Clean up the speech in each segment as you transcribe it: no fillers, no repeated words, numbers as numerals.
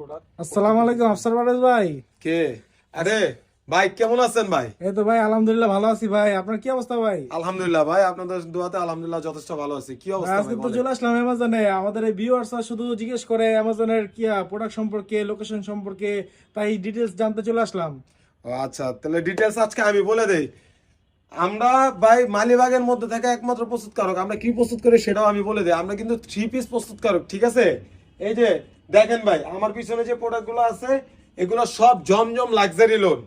আসসালামু আলাইকুম আফসার পারভেজ ভাই। কে? আরে ভাই কেমন আছেন ভাই? এই তো ভাই আলহামদুলিল্লাহ ভালো আছি ভাই। আপনার কি অবস্থা ভাই? আলহামদুলিল্লাহ ভাই, আপনাদের দোয়াতে আলহামদুলিল্লাহ যথেষ্ট ভালো আছি। কি ভাই, অবস্থা আজকে ভাই তো বলেন? চলে আসলাম অ্যামাজনে। আমাদের এই ভিউয়ার্সরা শুধু জিজ্ঞেস করে অ্যামাজনের কি প্রোডাক্ট সম্পর্কে, লোকেশন সম্পর্কে, তাই ডিটেলস জানতে চলে আসলাম। ও আচ্ছা, তাহলে ডিটেলস আজকে আমি বলে দেই। আমরা ভাই মালিবাগের মধ্যে থেকে একমাত্র প্রস্তুতকারক। আমরা কি প্রস্তুত করি সেটাও আমি বলে দিই। আমরা কিন্তু 3 পিস প্রস্তুতকারক, ঠিক আছে? এই যে দেখেন ভাই, আমার পিছনে যে প্রোডাক্টগুলো আছে এগুলো সব জমজম লাক্সারি লোন।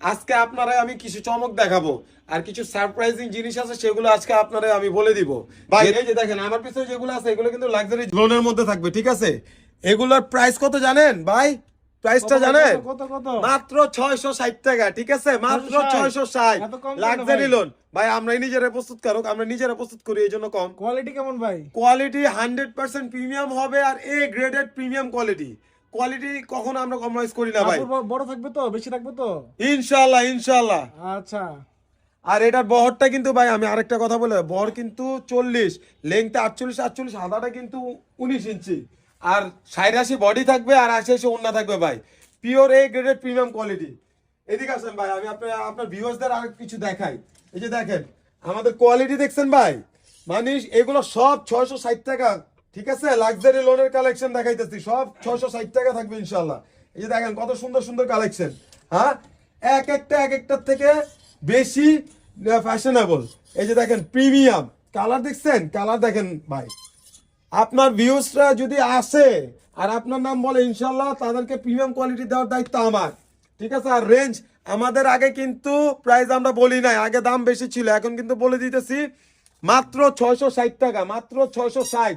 আজকে আপনারা আমি কিছু চমক দেখাবো আর কিছু সারপ্রাইজিং জিনিস আছে, সেগুলো আজকে আপনারা আমি বলে দিব ভাই। এই যে দেখেন আমার পিছনে যেগুলো আছে এগুলো কিন্তু লাক্সারি লোনের মধ্যে থাকবে, ঠিক আছে? এগুলোর প্রাইস কত জানেন ভাই? প্রাইসটা জানেন? কত কত? মাত্র 660 টাকা, ঠিক আছে? মাত্র 660 এত কম কেন লাক্সারি ভাই? লোন ভাই। আমরা নিজেরা প্রস্তুতকারক, আমরা নিজেরা প্রস্তুত করি, এই জন্য কম। কোয়ালিটি কেমন ভাই? কোয়ালিটি 100% প্রিমিয়াম হবে আর এ গ্রেডেড প্রিমিয়াম কোয়ালিটি। কোয়ালিটি কখনো আমরা কম্প্রোমাইজ করি না ভাই। কাপড় বড় থাকবে তো, বেশি থাকবে তো? ইনশাআল্লাহ ইনশাআল্লাহ। আচ্ছা। আর এটার বহরটা কিন্তু ভাই, আমি আরেকটা কথা বলে, বহর কিন্তু 40, লেংথটা 48, হাতাটা কিন্তু 19 ইঞ্চি, আর 86 বডি থাকবে আর 88 ওন্না থাকবে ভাই। পিওর এ গ্রেডেড প্রিমিয়াম কোয়ালিটি। এদিকে আসেন ভাই, আমি আপনার ভিউয়ার্সদের আর কিছু দেখাই। এই যে দেখেন আমাদের কোয়ালিটি দেখছেন ভাই, মানে এগুলো সব 660 টাকা, ঠিক আছে? লাক্সারি লোনের কালেকশন দেখাইতেছি, সব 660 টাকা থাকবে ইনশাআল্লাহ। এই যে দেখেন কত সুন্দর সুন্দর কালেকশন, হ্যাঁ? এক একটার থেকে বেশি ফ্যাশনেবল। এই যে দেখেন প্রিমিয়াম কালার, দেখছেন কালার দেখেন ভাই। আপনার ভিউজরা যদি আসে আর আপনার নাম বলে, ইনশাল্লাহ তাদেরকে প্রিমিয়াম কোয়ালিটি দেওয়ার দায়িত্ব আমার, ঠিক আছে? আর রেঞ্জ আমাদের আগে কিন্তু প্রাইস আমরা বলি নাই, আগে দাম বেশি ছিল, এখন কিন্তু বলে দিতেছি মাত্র 660 টাকা, মাত্র 660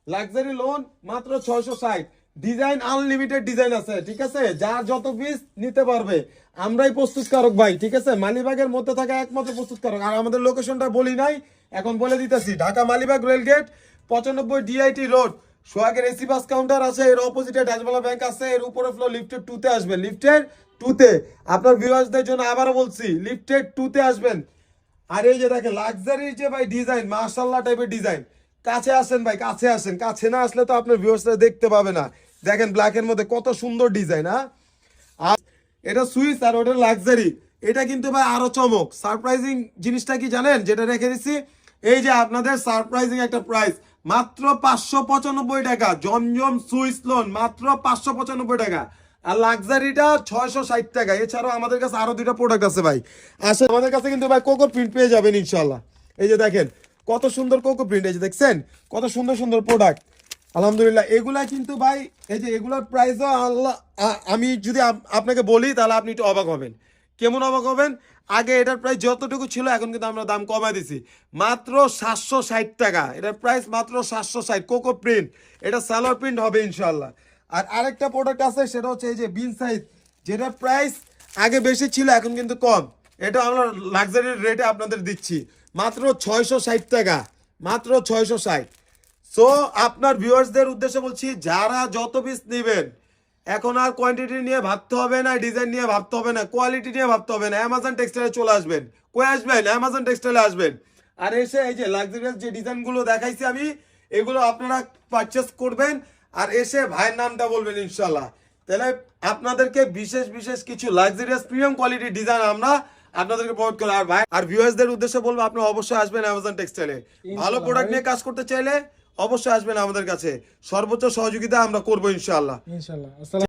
লাক্সারি লোন, মাত্র 660। ডিজাইন আনলিমিটেড ডিজাইন আছে, ঠিক আছে? যার যত পিস নিতে পারবে। আমরাই প্রস্তুতকারক ভাই, ঠিক আছে? মালিবাগের মধ্যে থাকা একমাত্র প্রস্তুতকারক। আর আমাদের লোকেশনটা বলি নাই, এখন বলে দিতেছি। Dhaka Malibagh rail gate 95 DIT road, সোহাগের এসি বাস কাউন্টার আছে, এর অপোজিটে ডাচবালা ব্যাংক আছে, এর উপরে ফ্লোর লিফটের 2 তে আসবেন, লিফটের 2 তে। আপনার ভিউয়ার্সদের জন্য আবারও বলছি, লিফটের 2 তে আসবেন। আর এই যে দেখেন লাক্সারির যে ভাই ডিজাইন, মাশাআল্লাহ টাইপের ডিজাইন। কাছে আসেন ভাই, কাছে আসেন। কাছে না আসলে তো আপনার ভিউয়ার্সরা দেখতে পাবে না। দেখেন ব্ল্যাকের মধ্যে কত সুন্দর ডিজাইন, হ্যাঁ? আর এটা সুইস আর ওটা লাক্সারি। এটা কিন্তু ভাই আরো চমক। সারপ্রাইজিং জিনিসটা কি জানেন যেটা রেখে দিচ্ছি? এই যে আপনাদের সারপ্রাইজিং একটা প্রাইস, মাত্র 595 টাকা। জমজম সুইস লোন মাত্র 595 টাকা। আর লাক্সারিটা 660 টাকা। এছাড়াও আমাদের কাছে আরো 2টা প্রোডাক্ট আছে ভাই। আসলে আমাদের কাছে কিন্তু ভাই কোকো প্রিন্ট পেয়ে যাবেন ইনশাল্লাহ। এই যে দেখেন কত সুন্দর কোকো প্রিন্ট, এই যে দেখছেন কত সুন্দর সুন্দর প্রোডাক্ট। আলহামদুলিল্লাহ এগুলা কিন্তু ভাই, এই যে এগুলোর প্রাইসও আল্লাহ, আমি যদি আপনাকে বলি তাহলে আপনি একটু অবাক হবেন। কেমন অবাক হবেন? আগে এটার প্রাইস যতটুকু ছিল এখন কিন্তু আমরা দাম কমায় দিছি, মাত্র 760 টাকা। এটার প্রাইস মাত্র 760। কোকো প্রিন্ট, এটা সালোয়ার প্রিন্ট হবে ইনশাল্লাহ। আর আরেকটা প্রোডাক্ট আছে, সেটা হচ্ছে এই যে বিন সাইজ, যেটার প্রাইস আগে বেশি ছিল এখন কিন্তু কম। এটা আমরা লাক্সারি রেটে আপনাদের দিচ্ছি মাত্র 660 টাকা, মাত্র 660। সো আপনার ভিউয়ার্সদের উদ্দেশ্যে বলছি, যারা যত পিস নেবেন এখন আর কোয়ান্টিটি নিয়ে ভাবতে হবে না, ডিজাইন নিয়ে ভাবতে হবে না, কোয়ালিটি নিয়ে ভাবতে হবে না। অ্যামাজন টেক্সটাইলে চলে আসবেন। কই আসবেন? অ্যামাজন টেক্সটাইলে আসবেন। আর এসে এই যে লাক্সারিয়াস যে ডিজাইনগুলো দেখাইছি আমি, এগুলো আপনারা পারচেস করবেন আর এসে ভাইয়ের নামটা বলবেন ইনশাল্লাহ। তাহলে আপনাদেরকে বিশেষ বিশেষ কিছু লাক্সারিয়াস প্রিমিয়াম কোয়ালিটির ডিজাইন আমরা আপনাদেরকে প্রোভাইড করি। আর ভাই আর ভিউয়ার্সদের উদ্দেশ্যে বলবো, আপনারা অবশ্যই আসবেন অ্যামাজন টেক্সটাইলে। ভালো প্রোডাক্ট নিয়ে কাজ করতে চাইলে অবশ্যই আসবেন আমাদের কাছে। সর্বোচ্চ সহযোগিতা আমরা করবো ইনশাআল্লাহ। ইনশাআল্লাহ।